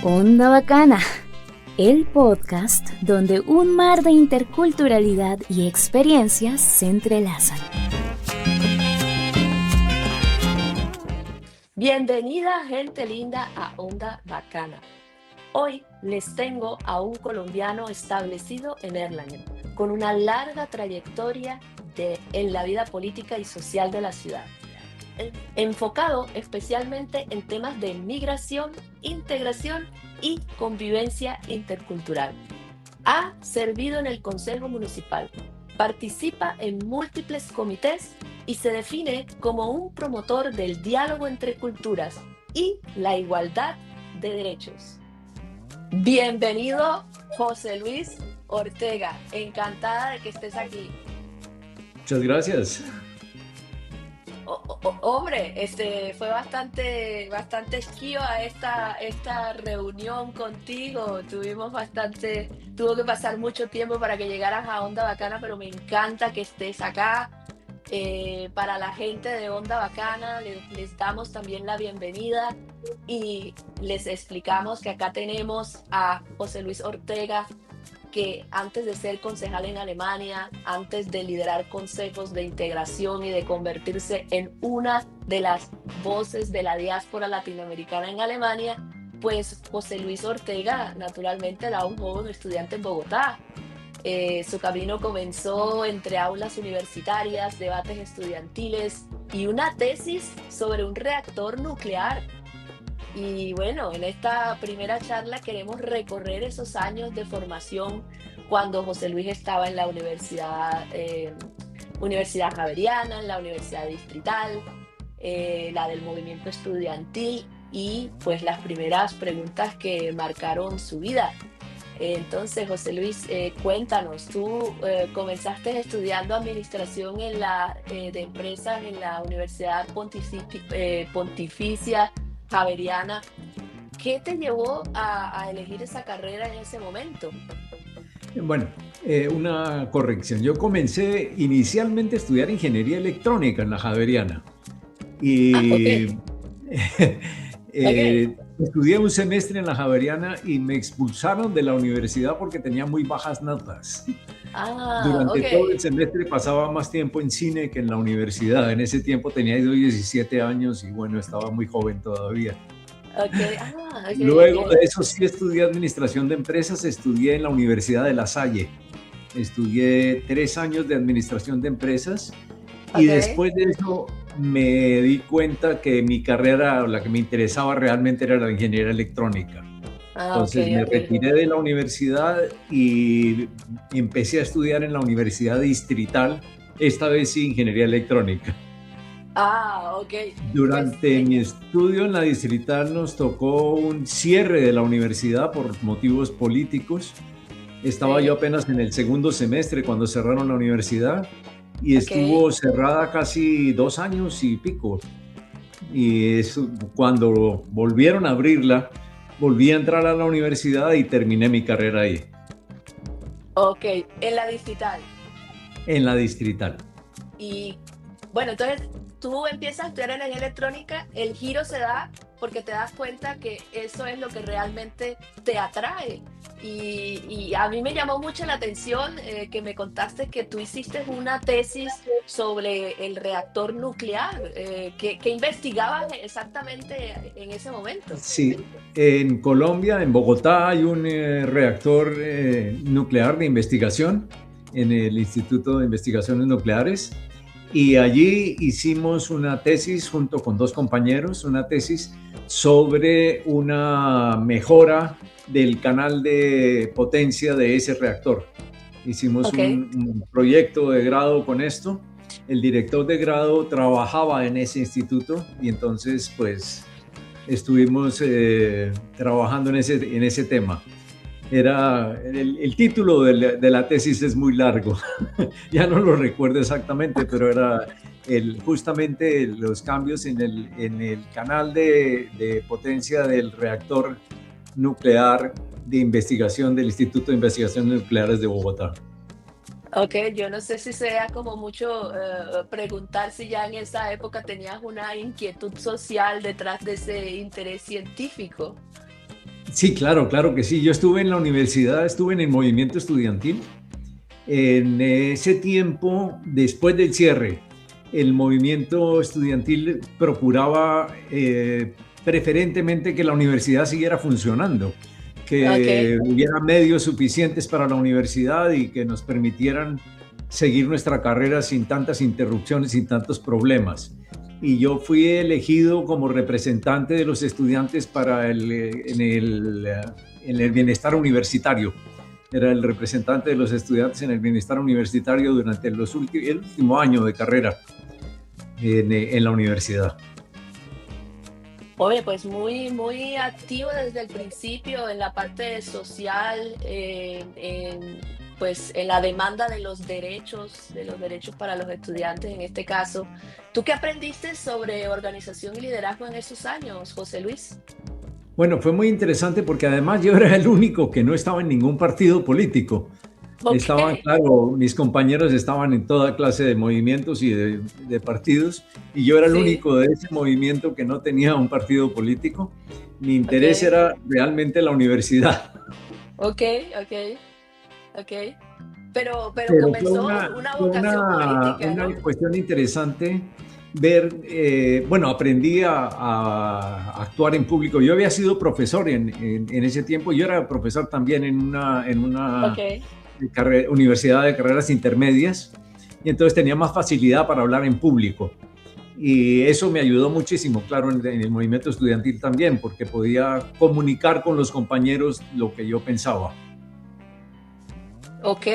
Onda Bacana, el podcast donde un mar de interculturalidad y experiencias se entrelazan. Bienvenida, gente linda, a Onda Bacana. Hoy les tengo a un colombiano establecido en Erlangen, con una larga trayectoria en la vida política y social de la ciudad, enfocado especialmente en temas de migración, integración y convivencia intercultural. Ha servido en el Consejo Municipal, participa en múltiples comités y se define como un promotor del diálogo entre culturas y la igualdad de derechos. Bienvenido, José Luis Ortega. Encantada de que estés aquí. Muchas gracias. Hombre, fue bastante esquiva esta reunión contigo. Tuvo que pasar mucho tiempo para que llegaras a Onda Bacana, pero me encanta que estés acá. Para la gente de Onda Bacana les damos también la bienvenida y les explicamos que acá tenemos a José Luis Ortega, que antes de ser concejal en Alemania, antes de liderar consejos de integración y de convertirse en una de las voces de la diáspora latinoamericana en Alemania, pues José Luis Ortega naturalmente era un joven estudiante en Bogotá. Su camino comenzó entre aulas universitarias, debates estudiantiles y una tesis sobre un reactor nuclear. Y bueno, en esta primera charla queremos recorrer esos años de formación cuando José Luis estaba en la Universidad Javeriana, en la Universidad Distrital, la del movimiento estudiantil y pues las primeras preguntas que marcaron su vida. Entonces, José Luis, cuéntanos, tú comenzaste estudiando administración de empresas en la Universidad Pontificia Javeriana. ¿Qué te llevó a elegir esa carrera en ese momento? Bueno, una corrección. Yo comencé inicialmente a estudiar ingeniería electrónica en la Javeriana y Okay. Estudié un semestre en la Javeriana y me expulsaron de la universidad porque tenía muy bajas notas. Durante todo el semestre pasaba más tiempo en cine que en la universidad. En ese tiempo tenía 17 años y bueno, estaba muy joven todavía. Okay. Luego de eso sí estudié administración de empresas, estudié en la Universidad de La Salle. Estudié 3 años de administración de empresas y después de eso me di cuenta que mi carrera, la que me interesaba realmente era la ingeniería electrónica. Entonces me retiré de la universidad y empecé a estudiar en la Universidad Distrital, esta vez sí ingeniería electrónica. Durante mi estudio en la Distrital nos tocó un cierre de la universidad por motivos políticos. Estaba yo apenas en el segundo semestre cuando cerraron la universidad y estuvo cerrada casi 2 años y pico. Y eso, cuando volvieron a abrirla, volví a entrar a la universidad y terminé mi carrera ahí. ¿En la Distrital? En la Distrital. Y bueno, entonces tú empiezas a estudiar energía electrónica, el giro se da porque te das cuenta que eso es lo que realmente te atrae. Y a mí me llamó mucho la atención que me contaste que tú hiciste una tesis sobre el reactor nuclear. ¿Qué investigabas exactamente en ese momento? Sí, en Colombia, en Bogotá, hay un reactor nuclear de investigación en el Instituto de Investigaciones Nucleares. Y allí hicimos una tesis junto con 2 compañeros, una tesis sobre una mejora del canal de potencia de ese reactor. Hicimos un proyecto de grado con esto. El director de grado trabajaba en ese instituto y entonces pues estuvimos trabajando en ese tema. Era el título de la tesis es muy largo, ya no lo recuerdo exactamente, pero era justamente los cambios en el canal de potencia del reactor nuclear de investigación del Instituto de Investigaciones Nucleares de Bogotá. Ok, yo no sé si sea como mucho preguntar si ya en esa época tenías una inquietud social detrás de ese interés científico. Sí, claro, claro que sí. Yo estuve en la universidad, estuve en el movimiento estudiantil. En ese tiempo, después del cierre, el movimiento estudiantil procuraba preferentemente que la universidad siguiera funcionando, Ok, que hubiera medios suficientes para la universidad y que nos permitieran seguir nuestra carrera sin tantas interrupciones, sin tantos problemas. Y yo fui elegido como representante de los estudiantes para en el bienestar universitario. Era el representante de los estudiantes en el bienestar universitario durante el último año de carrera en la universidad. oye, pues muy, muy activo desde el principio en la parte social, pues en la demanda de los derechos para los estudiantes en este caso. ¿Tú qué aprendiste sobre organización y liderazgo en esos años, José Luis? Bueno, fue muy interesante porque además yo era el único que no estaba en ningún partido político. Ok, Estaban, claro, mis compañeros estaban en toda clase de movimientos y de partidos, y yo era el sí, único de ese movimiento que no tenía un partido político. Mi ok, interés era realmente la universidad. ok, ok, ok. Pero Pero comenzó una fue vocación política, una ¿no? cuestión interesante ver, bueno, aprendí a actuar en público. Yo había sido profesor en ese tiempo, yo era profesor también en Ok, una universidad de carreras intermedias, y entonces tenía más facilidad para hablar en público. Y eso me ayudó muchísimo, claro, en el movimiento estudiantil también, porque podía comunicar con los compañeros lo que yo pensaba. ok.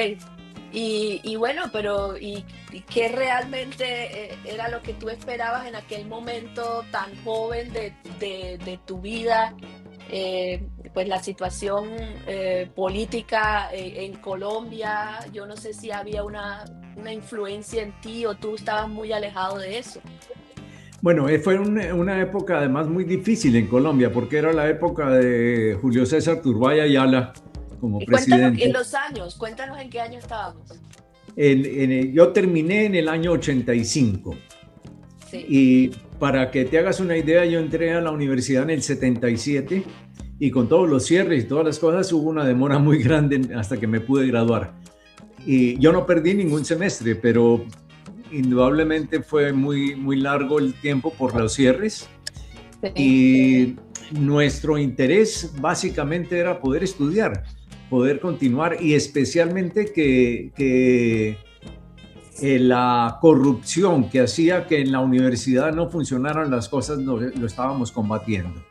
Y bueno, pero ¿y qué realmente era lo que tú esperabas en aquel momento tan joven de tu vida? Pues la situación política en Colombia, yo no sé si había una influencia en ti o tú estabas muy alejado de eso. Bueno, fue una época además muy difícil en Colombia, porque era la época de Julio César Turbay Ayala como Y cuéntanos presidente. en los años, cuéntanos en qué año estábamos. Yo terminé en el año 85, Sí, y para que te hagas una idea, yo entré a la universidad en el 77, y con todos los cierres y todas las cosas hubo una demora muy grande hasta que me pude graduar. Y yo no perdí ningún semestre, pero indudablemente fue muy, muy largo el tiempo por los cierres. sí. Y nuestro interés básicamente era poder estudiar, poder continuar, y especialmente la corrupción que hacía que en la universidad no funcionaran las cosas, lo estábamos combatiendo.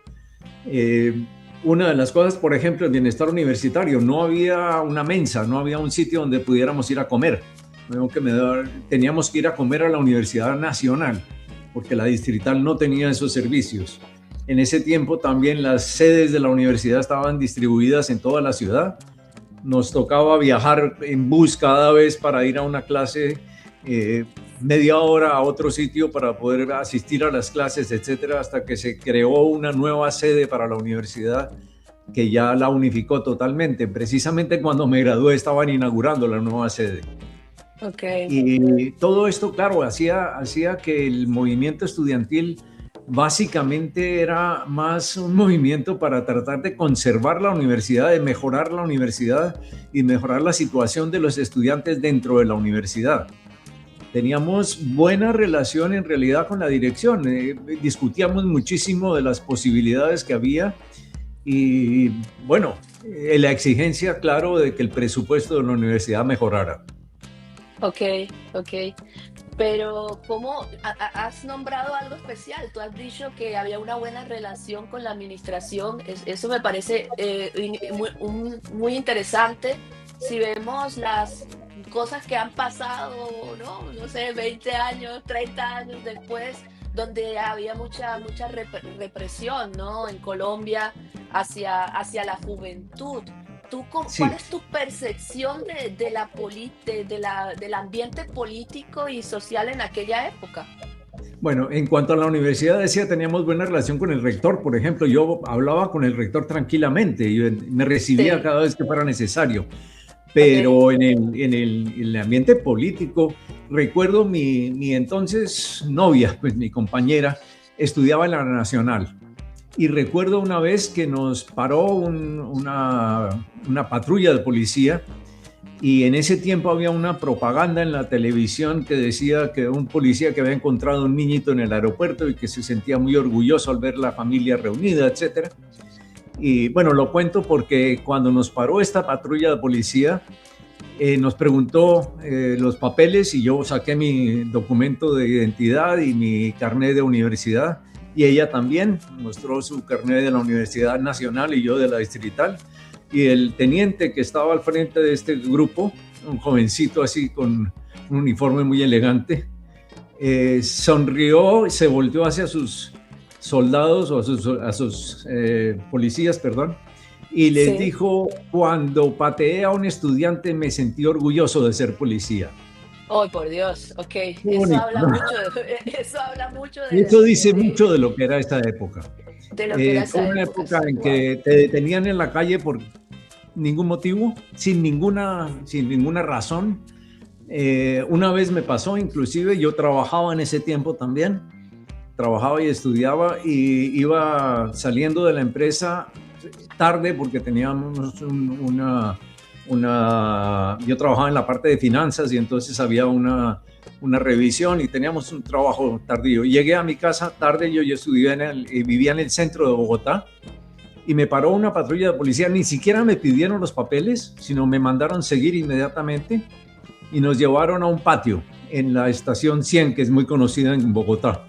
Eh, una de las cosas, por ejemplo, el bienestar universitario, no había una mensa, no había un sitio donde pudiéramos ir a comer. Teníamos que ir a comer a la Universidad Nacional, porque la distrital no tenía esos servicios. En ese tiempo también las sedes de la universidad estaban distribuidas en toda la ciudad. Nos tocaba viajar en bus cada vez para ir a una clase, eh, media hora a otro sitio para poder asistir a las clases, etcétera, hasta que se creó una nueva sede para la universidad que ya la unificó totalmente. Precisamente cuando me gradué estaban inaugurando la nueva sede. Ok, Y todo esto, claro, hacía que el movimiento estudiantil básicamente era más un movimiento para tratar de conservar la universidad, de mejorar la universidad y mejorar la situación de los estudiantes dentro de la universidad. Teníamos buena relación en realidad con la dirección, discutíamos muchísimo de las posibilidades que había, y bueno, la exigencia, claro, de que el presupuesto de la universidad mejorara. ok, ok. Pero, ¿cómo has nombrado algo especial? Tú has dicho que había una buena relación con la administración. Eso me parece muy interesante. Si vemos las cosas que han pasado, ¿no? No sé, 20 años, 30 años después, donde había mucha represión, ¿no? En Colombia hacia la juventud. ¿Cuál Sí. es tu percepción del ambiente político y social en aquella época? Bueno, en cuanto a la universidad, decía, teníamos buena relación con el rector. Por ejemplo, yo hablaba con el rector tranquilamente y me recibía Sí, cada vez que fuera necesario. pero en el ambiente político, recuerdo mi entonces novia, pues mi compañera, estudiaba en la Nacional. Y recuerdo una vez que nos paró una patrulla de policía, y en ese tiempo había una propaganda en la televisión que decía que un policía que había encontrado un niñito en el aeropuerto y que se sentía muy orgulloso al ver la familia reunida, etcétera. Y bueno, lo cuento porque cuando nos paró esta patrulla de policía, nos preguntó los papeles, y yo saqué mi documento de identidad y mi carnet de universidad, y ella también mostró su carnet de la Universidad Nacional y yo de la Distrital. Y el teniente que estaba al frente de este grupo, un jovencito así con un uniforme muy elegante, sonrió, se volteó hacia sus soldados o a sus policías, perdón, y les dijo: cuando pateé a un estudiante me sentí orgulloso de ser policía. Oh, por Dios, ok. Eso habla mucho Eso dice mucho de lo que era esta época. De lo que era esa una época en que te detenían en la calle por ningún motivo, sin ninguna razón. Una vez me pasó, inclusive yo trabajaba en ese tiempo también, trabajaba y estudiaba, y iba saliendo de la empresa tarde porque teníamos yo trabajaba en la parte de finanzas, y entonces había una revisión y teníamos un trabajo tardío. Llegué a mi casa tarde, yo vivía en el centro de Bogotá, y me paró una patrulla de policía. Ni siquiera me pidieron los papeles, sino me mandaron seguir inmediatamente y nos llevaron a un patio en la estación 100, que es muy conocida en Bogotá.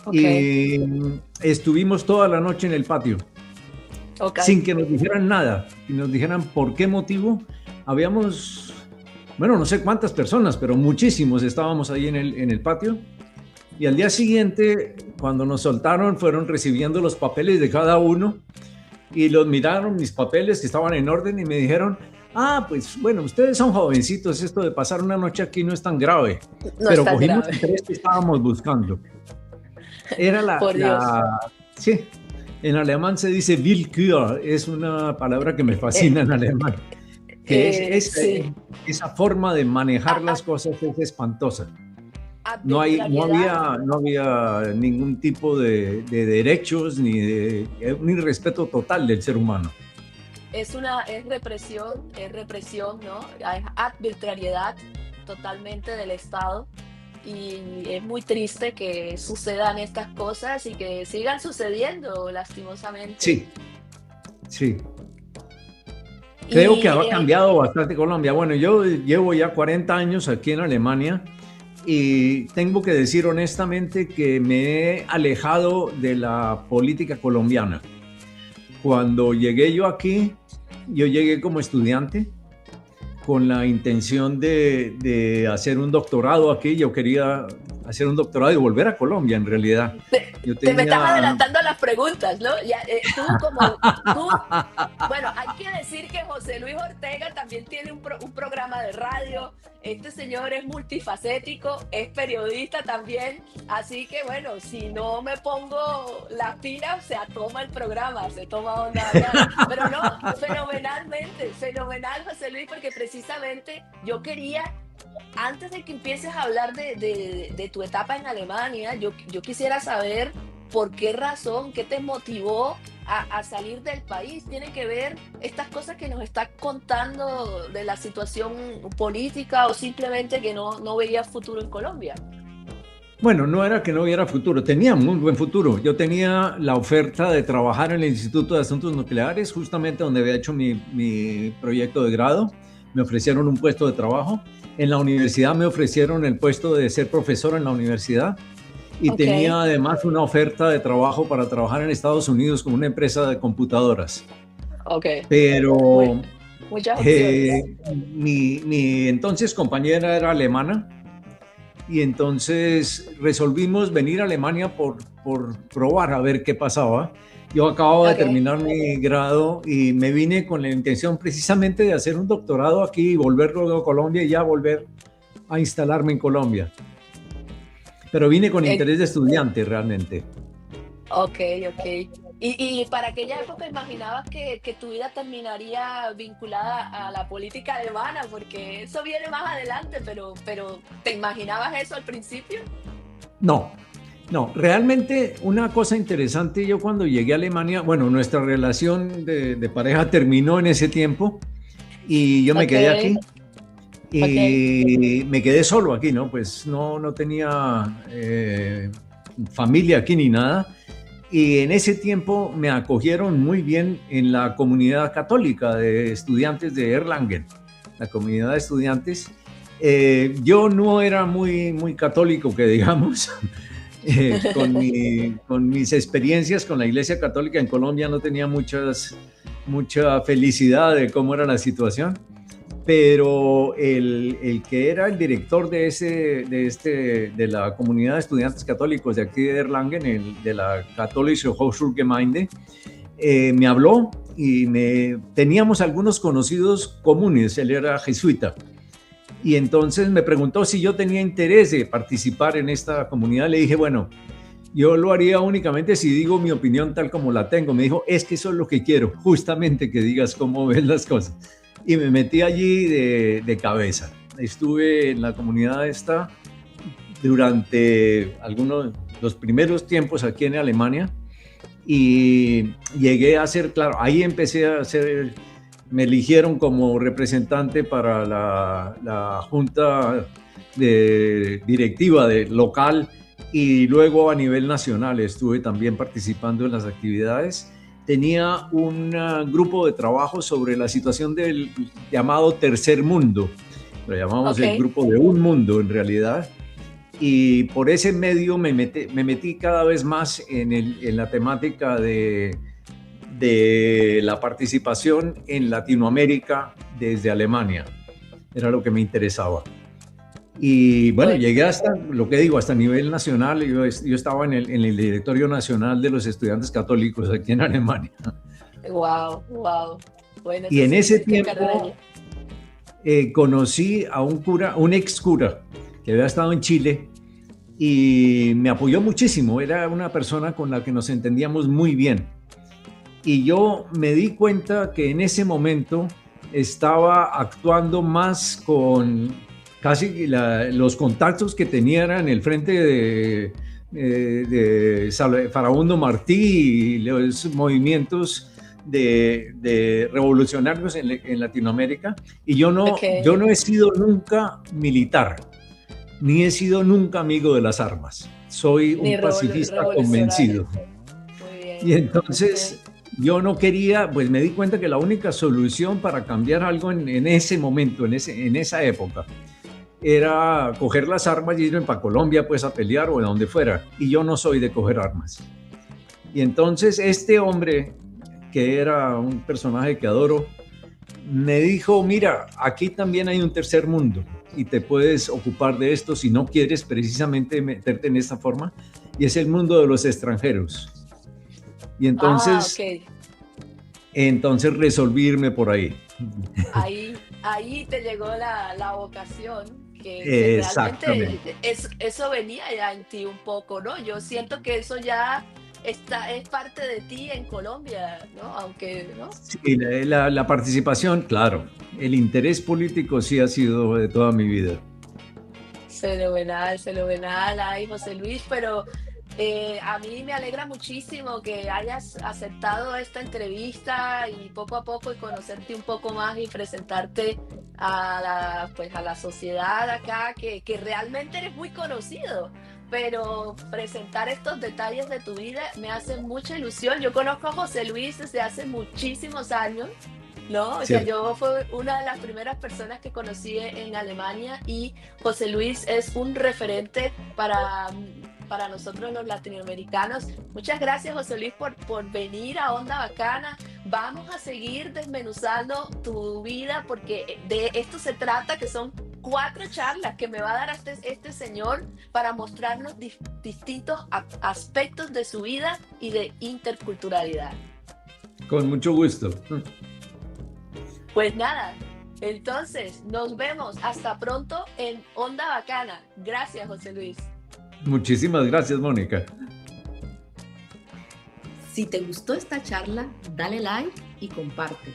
Okay. Y estuvimos toda la noche en el patio, sin que nos dijeran nada, y nos dijeran por qué motivo. Habíamos, bueno, no sé cuántas personas, pero muchísimos estábamos ahí en el patio. Y al día siguiente, cuando nos soltaron, fueron recibiendo los papeles de cada uno, y los miraron, mis papeles, que estaban en orden, y me dijeron: pues bueno, ustedes son jovencitos, esto de pasar una noche aquí no es tan grave. No, pero cogimos el 3 que estábamos buscando. Era sí, en alemán se dice Willkür, es una palabra que me fascina en alemán, que esa forma de manejar las cosas es espantosa. No había ningún tipo de derechos ni respeto total del ser humano. Es represión, ¿no? Es arbitrariedad totalmente del Estado, y es muy triste que sucedan estas cosas y que sigan sucediendo, lastimosamente. Sí. Creo que ha cambiado bastante Colombia. Bueno, yo llevo ya 40 años aquí en Alemania, y tengo que decir honestamente que me he alejado de la política colombiana. Cuando llegué yo aquí, yo llegué como estudiante con la intención de hacer un doctorado aquí. Yo quería hacer un doctorado y volver a Colombia, en realidad. Te me estás adelantando a las preguntas, ¿no? Bueno, hay que decir que José Luis Ortega también tiene un programa de radio. Este señor es multifacético, es periodista también, así que bueno, si no me pongo las pilas, se toma el programa, se toma onda. Pero no, fenomenal, José Luis, porque precisamente yo quería, antes de que empieces a hablar de tu etapa en Alemania, yo quisiera saber por qué razón, qué te motivó a salir del país. ¿Tiene que ver estas cosas que nos estás contando de la situación política, o simplemente que no veías futuro en Colombia? Bueno, no era que no hubiera futuro, tenía muy buen futuro. Yo tenía la oferta de trabajar en el Instituto de Asuntos Nucleares, justamente donde había hecho mi proyecto de grado. Me ofrecieron un puesto de trabajo. En la universidad me ofrecieron el puesto de ser profesor en la universidad. Y tenía además una oferta de trabajo para trabajar en Estados Unidos con una empresa de computadoras. Pero muchas opciones. Mi entonces compañera era alemana, y entonces resolvimos venir a Alemania por probar a ver qué pasaba. Yo acababa de terminar mi grado y me vine con la intención precisamente de hacer un doctorado aquí y volver luego a Colombia, y ya volver a instalarme en Colombia. Pero vine con interés de estudiante realmente. Ok. Y para aquella época imaginabas que tu vida terminaría vinculada a la política alemana, porque eso viene más adelante, pero ¿te imaginabas eso al principio? No, no, realmente una cosa interesante, yo cuando llegué a Alemania, bueno, nuestra relación de pareja terminó en ese tiempo y yo me Ok, quedé aquí ok, y me quedé solo aquí, ¿no? Pues no tenía familia aquí ni nada. Y en ese tiempo me acogieron muy bien en la comunidad católica de estudiantes de Erlangen, la comunidad de estudiantes. Yo no era muy católico, que digamos, con mis experiencias con la Iglesia Católica en Colombia no tenía mucha felicidad de cómo era la situación, pero el que era el director de la comunidad de estudiantes católicos de aquí de Erlangen, de la Katholische Hochschulgemeinde, me habló y teníamos algunos conocidos comunes, él era jesuita, y entonces me preguntó si yo tenía interés de participar en esta comunidad. Le dije, bueno, yo lo haría únicamente si digo mi opinión tal como la tengo. Me dijo, es que eso es lo que quiero, justamente que digas cómo ves las cosas. Y me metí allí de cabeza. Estuve en la comunidad esta durante los primeros tiempos aquí en Alemania y llegué a ser, claro, ahí empecé a ser, me eligieron como representante para la junta directiva local y luego a nivel nacional estuve también participando en las actividades. Tenía un grupo de trabajo sobre la situación del llamado tercer mundo, lo llamamos ok. el grupo de un mundo en realidad, y por ese medio me metí cada vez más en la temática de la participación en Latinoamérica desde Alemania, era lo que me interesaba. Y bueno, Pues, llegué hasta, lo que digo, hasta nivel nacional. Yo estaba en el directorio nacional de los estudiantes católicos aquí en Alemania. wow, wow. Bueno, Y eso en ese significa carrera tiempo ya. conocí a un ex cura que había estado en Chile y me apoyó muchísimo. Era una persona con la que nos entendíamos muy bien. Y yo me di cuenta que en ese momento estaba actuando más con casi los contactos que tenía en el frente de Farabundo Martí y los movimientos de revolucionarios en Latinoamérica. Y Ok, yo no he sido nunca militar, ni he sido nunca amigo de las armas. Soy ni un pacifista revolucionario. convencido. Muy Y bien, ok. entonces yo no quería, pues me di cuenta que la única solución para cambiar algo en ese momento, en esa época, era coger las armas y irme para Colombia pues a pelear o de donde fuera. Y yo no soy de coger armas. Y entonces este hombre, que era un personaje que adoro, me dijo, mira, aquí también hay un tercer mundo y te puedes ocupar de esto si no quieres precisamente meterte en esta forma, y es el mundo de los extranjeros. Y Ah, entonces ok. resolvirme por ahí. Ahí te llegó la vocación, que realmente Exactamente. eso venía ya en ti un poco, ¿no? Yo siento que eso ya es parte de ti en Colombia, ¿no? Aunque, ¿no? Sí, la participación, claro. El interés político sí ha sido de toda mi vida. Fenomenal, fenomenal. Ay, José Luis, pero a mí me alegra muchísimo que hayas aceptado esta entrevista y poco a poco y conocerte un poco más y presentarte pues a la sociedad acá, que realmente eres muy conocido. Pero presentar estos detalles de tu vida me hace mucha ilusión. Yo conozco a José Luis desde hace muchísimos años. No, o sea, Cierto. yo fue una de las primeras personas que conocí en Alemania y José Luis es un referente para nosotros los latinoamericanos. Muchas gracias, José Luis, por venir a Onda Bacana. Vamos a seguir desmenuzando tu vida porque de esto se trata, que son 4 charlas que me va a dar este señor para mostrarnos distintos aspectos de su vida y de interculturalidad. Con mucho gusto. Pues nada, entonces nos vemos hasta pronto en Onda Bacana. Gracias, José Luis. Muchísimas gracias, Mónica. Si te gustó esta charla, dale like y comparte.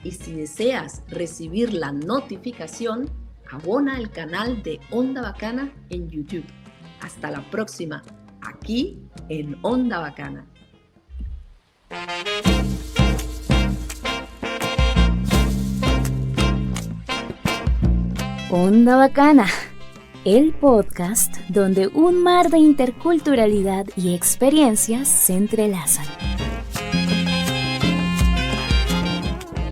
Y si deseas recibir la notificación, abona el canal de Onda Bacana en YouTube. Hasta la próxima, aquí en Onda Bacana. Onda Bacana, el podcast donde un mar de interculturalidad y experiencias se entrelazan.